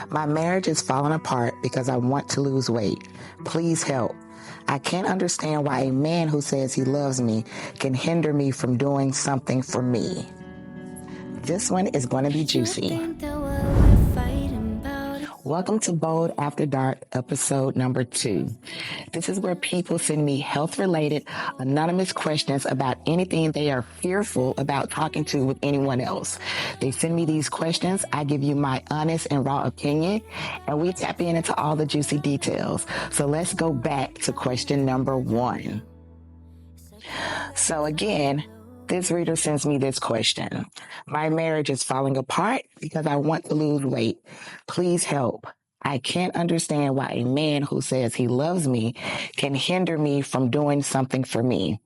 My marriage is falling apart because I want to lose weight. Please help. I can't understand why a man who says he loves me can hinder me from doing something for me. This one is going to be juicy. Welcome to Bold After Dark, episode number 2. This is where people send me health-related, anonymous questions about anything they are fearful about talking to with anyone else. They send me these questions, I give you my honest and raw opinion, and we tap into all the juicy details. So let's go back to question number 1. So again, this reader sends me this question. My marriage is falling apart because I want to lose weight. Please help. I can't understand why a man who says he loves me can hinder me from doing something for me.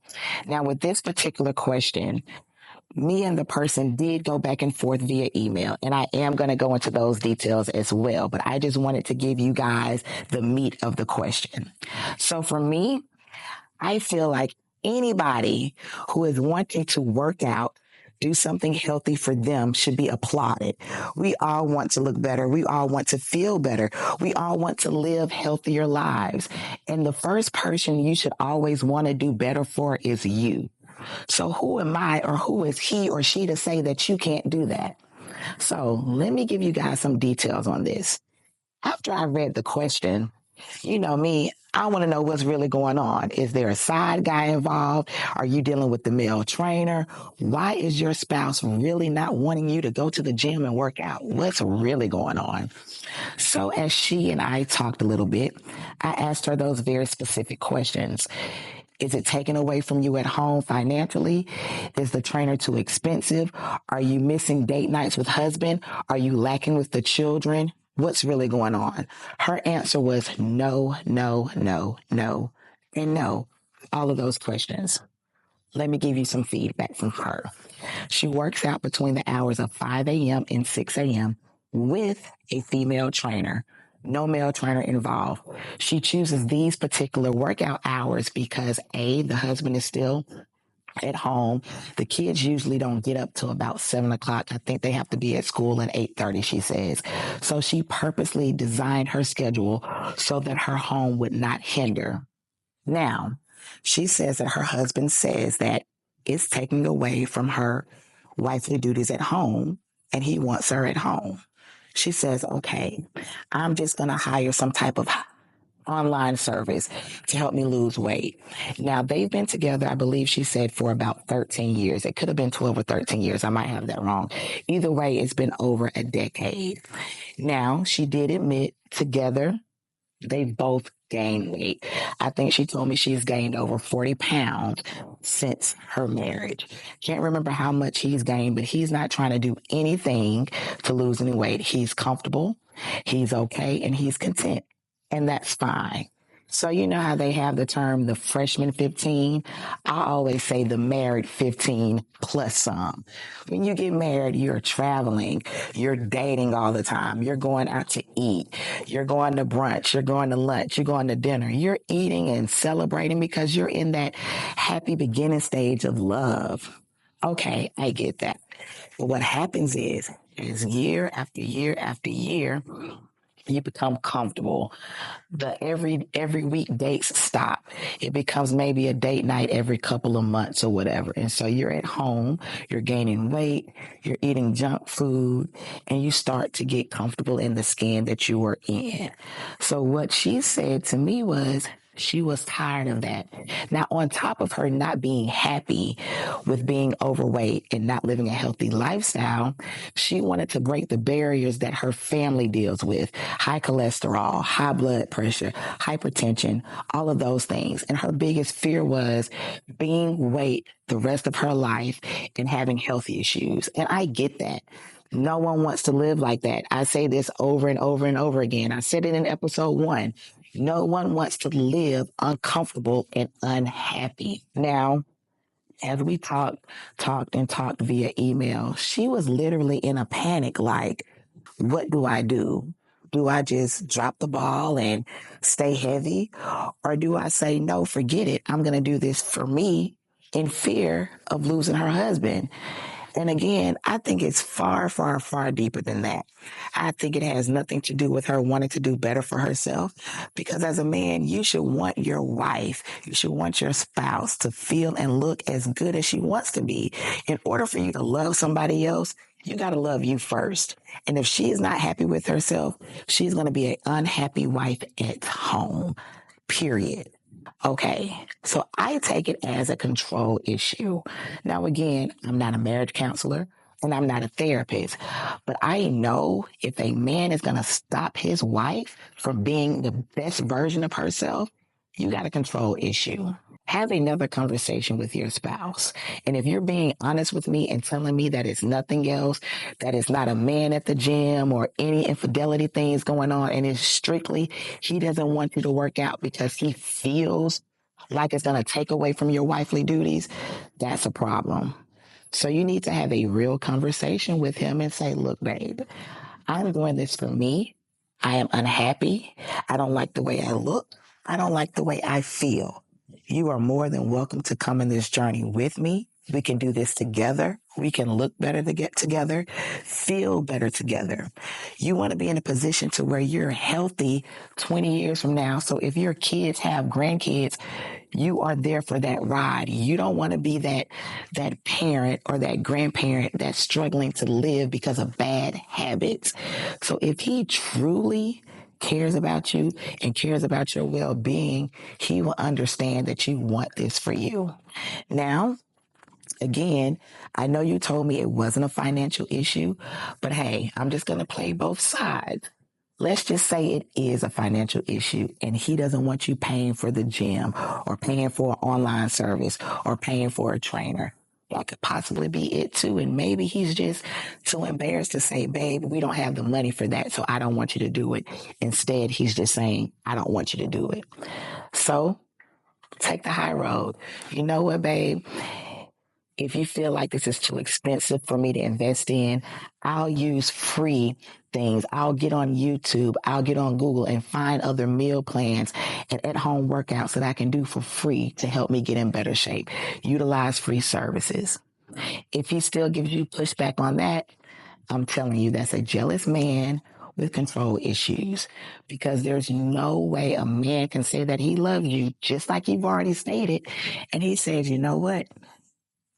Now, with this particular question, me and the person did go back and forth via email, and I am going to go into those details as well, but I just wanted to give you guys the meat of the question. So for me, I feel like anybody who is wanting to work out, do something healthy for them should be applauded. We all want to look better. We all want to feel better. We all want to live healthier lives. And the first person you should always want to do better for is you. So who am I or who is he or she to say that you can't do that? So let me give you guys some details on this. After I read the question, you know me, I want to know what's really going on. Is there a side guy involved? Are you dealing with the male trainer? Why is your spouse really not wanting you to go to the gym and work out? What's really going on? So as she and I talked a little bit, I asked her those very specific questions. Is it taken away from you at home financially? Is the trainer too expensive? Are you missing date nights with husband? Are you lacking with the children? What's really going on? Her answer was no, no, no, no, and no. All of those questions. Let me give you some feedback from her. She works out between the hours of 5 a.m. and 6 a.m. with a female trainer. No male trainer involved. She chooses these particular workout hours because A, the husband is still at home. The kids usually don't get up till about 7 o'clock. I think they have to be at school at 8:30, she says. So she purposely designed her schedule so that her home would not hinder. Now, she says that her husband says that it's taking away from her wifely duties at home and he wants her at home. She says, okay, I'm just going to hire some type of online service to help me lose weight. Now, they've been together, I believe she said, for about 13 years. It could have been 12 or 13 years. I might have that wrong. Either way, it's been over a decade. Now, she did admit together, they both gained weight. I think she told me she's gained over 40 pounds since her marriage. Can't remember how much he's gained, but he's not trying to do anything to lose any weight. He's comfortable, he's okay, and he's content. And that's fine. So you know how they have the term the freshman 15? I always say the married 15 plus some. When you get married, you're traveling, you're dating all the time, you're going out to eat, you're going to brunch, you're going to lunch, you're going to dinner, you're eating and celebrating because you're in that happy beginning stage of love. Okay, I get that. But what happens is year after year after year, you become comfortable. The every week dates stop. It becomes maybe a date night every couple of months or whatever. And so you're at home, you're gaining weight, you're eating junk food, and you start to get comfortable in the skin that you were in. So what she said to me was, she was tired of that. Now, on top of her not being happy with being overweight and not living a healthy lifestyle, she wanted to break the barriers that her family deals with. High cholesterol, high blood pressure, hypertension, all of those things. And her biggest fear was being weight the rest of her life and having health issues. And I get that. No one wants to live like that. I say this over and over and over again. I said it in episode 1. No one wants to live uncomfortable and unhappy. Now, as we talked via email, she was literally in a panic like, what do I do? Do I just drop the ball and stay heavy? Or do I say, no, forget it. I'm going to do this for me in fear of losing her husband? And again, I think it's far, far, far deeper than that. I think it has nothing to do with her wanting to do better for herself. Because as a man, you should want your wife, you should want your spouse to feel and look as good as she wants to be. In order for you to love somebody else, you got to love you first. And if she is not happy with herself, she's going to be an unhappy wife at home, period. Okay, so I take it as a control issue. Now, again, I'm not a marriage counselor and I'm not a therapist, but I know if a man is going to stop his wife from being the best version of herself, you got a control issue. Have another conversation with your spouse. And if you're being honest with me and telling me that it's nothing else, that it's not a man at the gym or any infidelity things going on, and it's strictly he doesn't want you to work out because he feels like it's going to take away from your wifely duties, that's a problem. So you need to have a real conversation with him and say, look, babe, I'm doing this for me. I am unhappy. I don't like the way I look. I don't like the way I feel. You are more than welcome to come in this journey with me. We can do this together. We can look better to get together, feel better together. You want to be in a position to where you're healthy 20 years from now. So if your kids have grandkids, you are there for that ride. You don't want to be that parent or that grandparent that's struggling to live because of bad habits. So if he truly cares about you and cares about your well-being, he will understand that you want this for you. Now, again, I know you told me it wasn't a financial issue, but hey, I'm just going to play both sides. Let's just say it is a financial issue and he doesn't want you paying for the gym or paying for an online service or paying for a trainer. That could possibly be it too. And maybe he's just too embarrassed to say, babe, we don't have the money for that, so I don't want you to do it. Instead, he's just saying, I don't want you to do it. So take the high road. You know what, babe? If you feel like this is too expensive for me to invest in, I'll use free things. I'll get on YouTube. I'll get on Google and find other meal plans and at-home workouts that I can do for free to help me get in better shape. Utilize free services. If he still gives you pushback on that, I'm telling you, that's a jealous man with control issues, because there's no way a man can say that he loves you, just like you've already stated, and he says, you know what?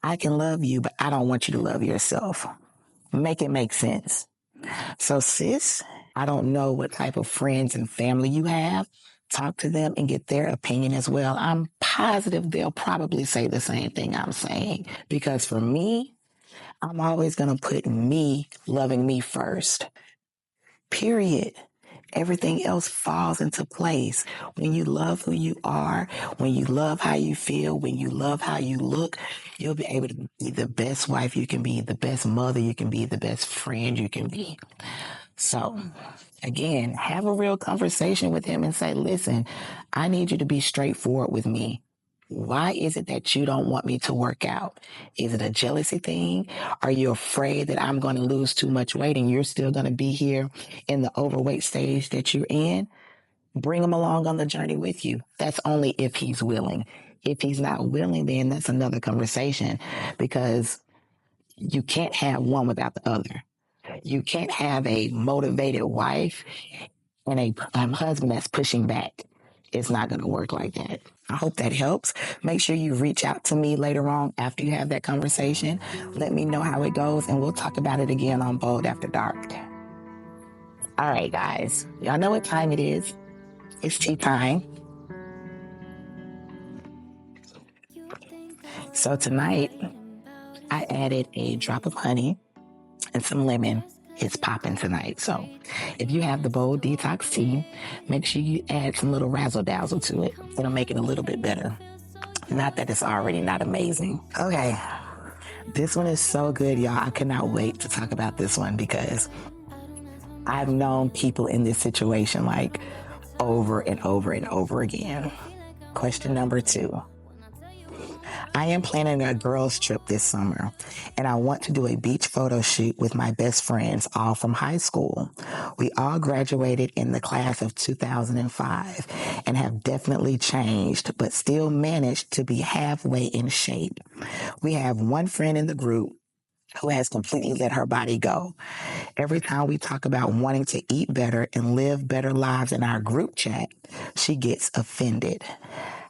I can love you, but I don't want you to love yourself. Make it make sense. So, sis, I don't know what type of friends and family you have. Talk to them and get their opinion as well. I'm positive they'll probably say the same thing I'm saying, because for me, I'm always going to put me loving me first. Period. Everything else falls into place. When you love who you are, when you love how you feel, when you love how you look, you'll be able to be the best wife you can be, the best mother you can be, the best friend you can be. So, again, have a real conversation with him and say, listen, I need you to be straightforward with me. Why is it that you don't want me to work out? Is it a jealousy thing? Are you afraid that I'm going to lose too much weight and you're still going to be here in the overweight stage that you're in? Bring him along on the journey with you. That's only if he's willing. If he's not willing, then that's another conversation, because you can't have one without the other. You can't have a motivated wife and a husband that's pushing back. It's not going to work like that. I hope that helps. Make sure you reach out to me later on after you have that conversation. Let me know how it goes, and we'll talk about it again on Bold After Dark. All right, guys. Y'all know what time it is. It's tea time. So tonight, I added a drop of honey and some lemon. It's popping tonight. So if you have the Bold Detox tea, make sure you add some little razzle dazzle to it. It'll make it a little bit better. Not that it's already not amazing. Okay. This one is so good, y'all. I cannot wait to talk about this one, because I've known people in this situation like over and over and over again. Question number 2. I am planning a girls' trip this summer, and I want to do a beach photo shoot with my best friends, all from high school. We all graduated in the class of 2005 and have definitely changed, but still managed to be halfway in shape. We have one friend in the group who has completely let her body go. Every time we talk about wanting to eat better and live better lives in our group chat, she gets offended.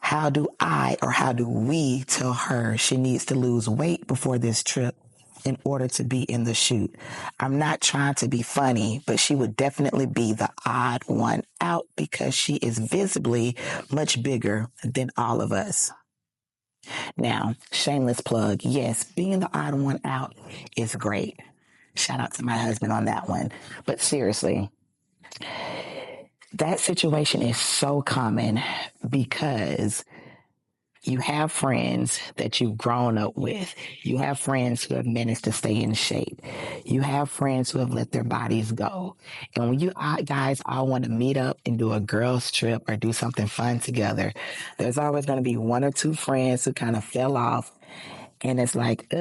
How do I or how do we tell her she needs to lose weight before this trip in order to be in the shoot? I'm not trying to be funny, but she would definitely be the odd one out because she is visibly much bigger than all of us. Now, shameless plug. Yes, being the odd one out is great. Shout out to my husband on that one. But seriously, that situation is so common because you have friends that you've grown up with. You have friends who have managed to stay in shape. You have friends who have let their bodies go. And when you guys all want to meet up and do a girls trip or do something fun together, there's always going to be one or two friends who kind of fell off. And it's like,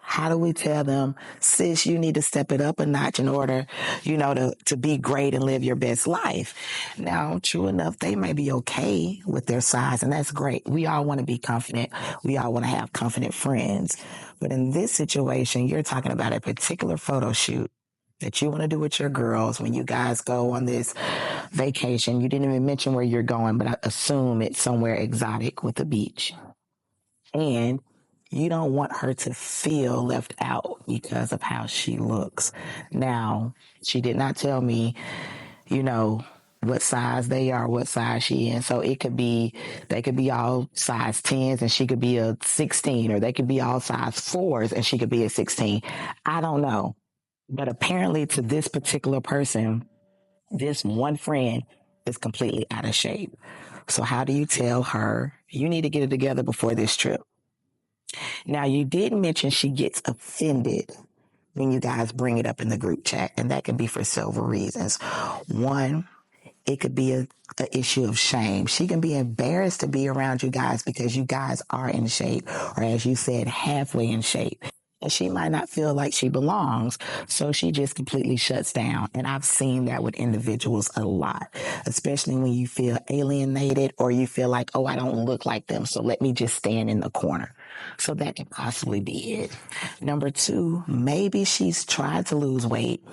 how do we tell them, sis, you need to step it up a notch in order, to be great and live your best life? Now, true enough, they may be okay with their size, and that's great. We all want to be confident. We all want to have confident friends. But in this situation, you're talking about a particular photo shoot that you want to do with your girls when you guys go on this vacation. You didn't even mention where you're going, but I assume it's somewhere exotic with a beach. And you don't want her to feel left out because of how she looks. Now, she did not tell me, what size they are, what size she is. So they could be all size 10s and she could be a 16, or they could be all size 4s and she could be a 16. I don't know. But apparently to this particular person, this one friend is completely out of shape. So how do you tell her, you need to get it together before this trip? Now, you did mention she gets offended when you guys bring it up in the group chat, and that can be for several reasons. One, it could be a issue of shame. She can be embarrassed to be around you guys because you guys are in shape, or as you said, halfway in shape. And she might not feel like she belongs, so she just completely shuts down. And I've seen that with individuals a lot, especially when you feel alienated or you feel like, oh, I don't look like them, so let me just stand in the corner. So that can possibly be it. Number two, maybe she's tried to lose weight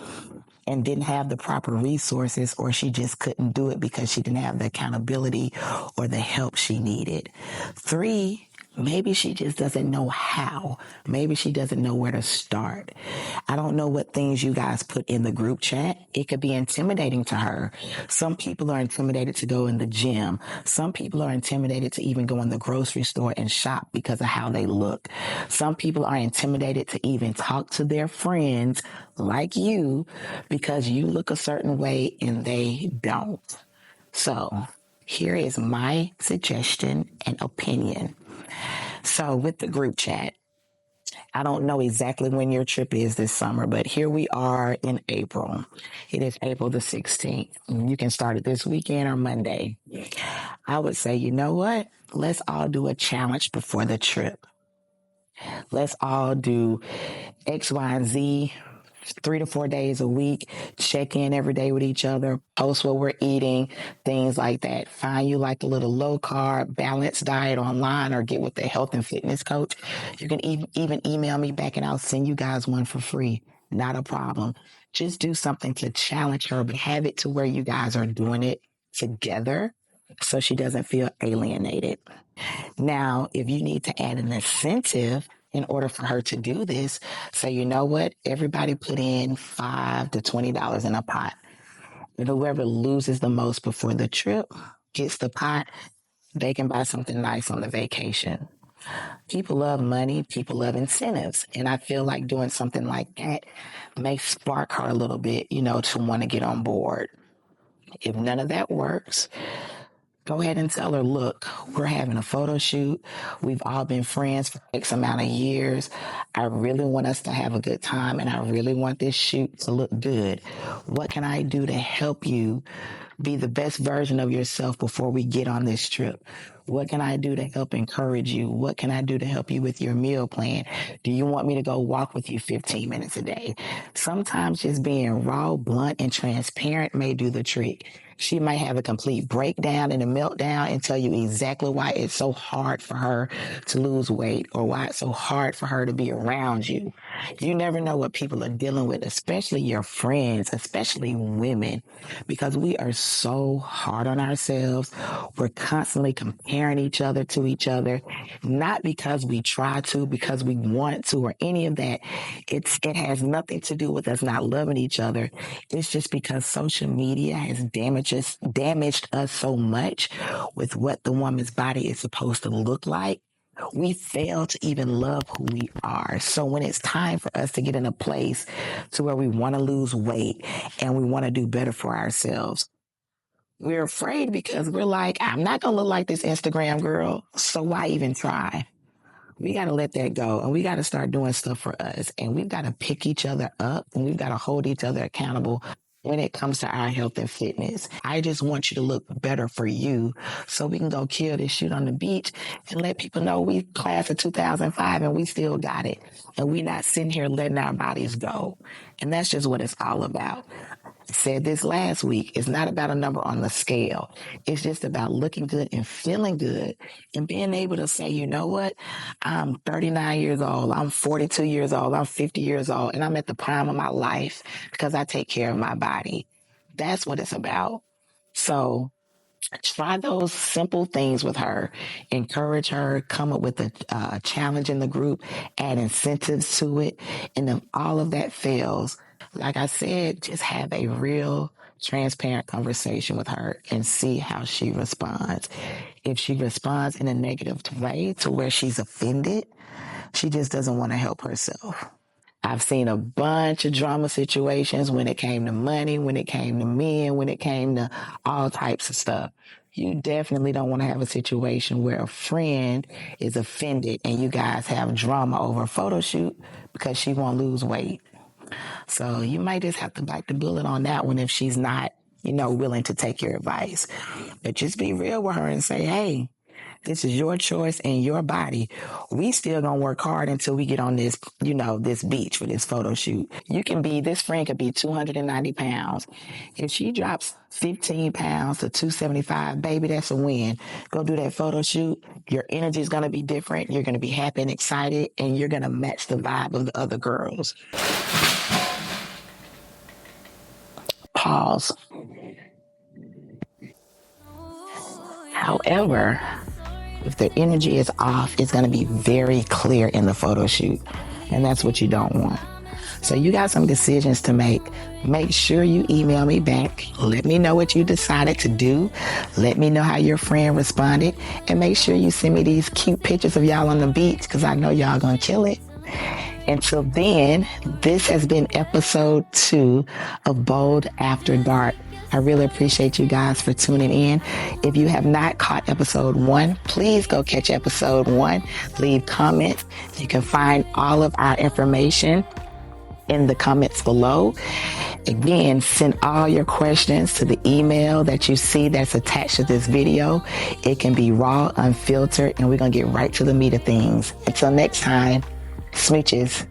and didn't have the proper resources, or she just couldn't do it because she didn't have the accountability or the help she needed. Three, maybe she just doesn't know how. Maybe she doesn't know where to start. I don't know what things you guys put in the group chat. It could be intimidating to her. Some people are intimidated to go in the gym. Some people are intimidated to even go in the grocery store and shop because of how they look. Some people are intimidated to even talk to their friends like you because you look a certain way and they don't. So here is my suggestion and opinion. So with the group chat, I don't know exactly when your trip is this summer, but here we are in April. It is April the 16th. You can start it this weekend or Monday. I would say, you know what? Let's all do a challenge before the trip. Let's all do X, Y, and Z 3 to 4 days a week, check in every day with each other, post what we're eating, things like that. Find you like a little low carb, balanced diet online, or get with the health and fitness coach. You can even email me back and I'll send you guys one for free. Not a problem. Just do something to challenge her, but have it to where you guys are doing it together so she doesn't feel alienated. Now, if you need to add an incentive in order for her to do this, say, you know what, everybody put in $5 to $20 in a pot. And whoever loses the most before the trip gets the pot, they can buy something nice on the vacation. People love money, people love incentives. And I feel like doing something like that may spark her a little bit, to want to get on board. If none of that works, go ahead and tell her, look, we're having a photo shoot. We've all been friends for X amount of years. I really want us to have a good time, and I really want this shoot to look good. What can I do to help you be the best version of yourself before we get on this trip? What can I do to help encourage you? What can I do to help you with your meal plan? Do you want me to go walk with you 15 minutes a day? Sometimes just being raw, blunt, and transparent may do the trick. She might have a complete breakdown and a meltdown and tell you exactly why it's so hard for her to lose weight or why it's so hard for her to be around you. You never know what people are dealing with, especially your friends, especially women, because we are so hard on ourselves. We're constantly comparing each other to each other, not because we try to, because we want to, or any of that. It has nothing to do with us not loving each other. It's just because social media has damaged us so much with what the woman's body is supposed to look like. We fail to even love who we are. So when it's time for us to get in a place to where we want to lose weight and we want to do better for ourselves, we're afraid because we're like, I'm not going to look like this Instagram girl. So why even try? We got to let that go and we got to start doing stuff for us. And we've got to pick each other up and we've got to hold each other accountable when it comes to our health and fitness. I just want you to look better for you so we can go kill this shit on the beach and let people know we class of 2005 and we still got it. And we not sitting here letting our bodies go. And that's just what it's all about. I said this last week. It's not about a number on the scale. It's just about looking good and feeling good and being able to say, you know what? I'm 39 years old. I'm 42 years old. I'm 50 years old. And I'm at the prime of my life because I take care of my body. That's what it's about. So try those simple things with her. Encourage her. Come up with a challenge in the group. Add incentives to it. And if all of that fails, like I said, just have a real transparent conversation with her and see how she responds. If she responds in a negative way to where she's offended, she just doesn't want to help herself. I've seen a bunch of drama situations when it came to money, when it came to men, when it came to all types of stuff. You definitely don't want to have a situation where a friend is offended and you guys have drama over a photo shoot because she won't lose weight. So you might just have to bite the bullet on that one if she's not, willing to take your advice. But just be real with her and say, hey, this is your choice and your body. We still gonna work hard until we get on this, this beach for this photo shoot. This friend could be 290 pounds. If she drops 15 pounds to 275, baby, that's a win. Go do that photo shoot. Your energy is gonna be different. You're gonna be happy and excited and you're gonna match the vibe of the other girls. Pause. However, if the energy is off, it's going to be very clear in the photo shoot. And that's what you don't want. So you got some decisions to make. Make sure you email me back. Let me know what you decided to do. Let me know how your friend responded. And make sure you send me these cute pictures of y'all on the beach because I know y'all going to kill it. Until then, this has been episode 2 of Bold After Dark. I really appreciate you guys for tuning in. If you have not caught episode 1, please go catch episode 1. Leave comments. You can find all of our information in the comments below. Again, send all your questions to the email that you see that's attached to this video. It can be raw, unfiltered, and we're going to get right to the meat of things. Until next time, smooches.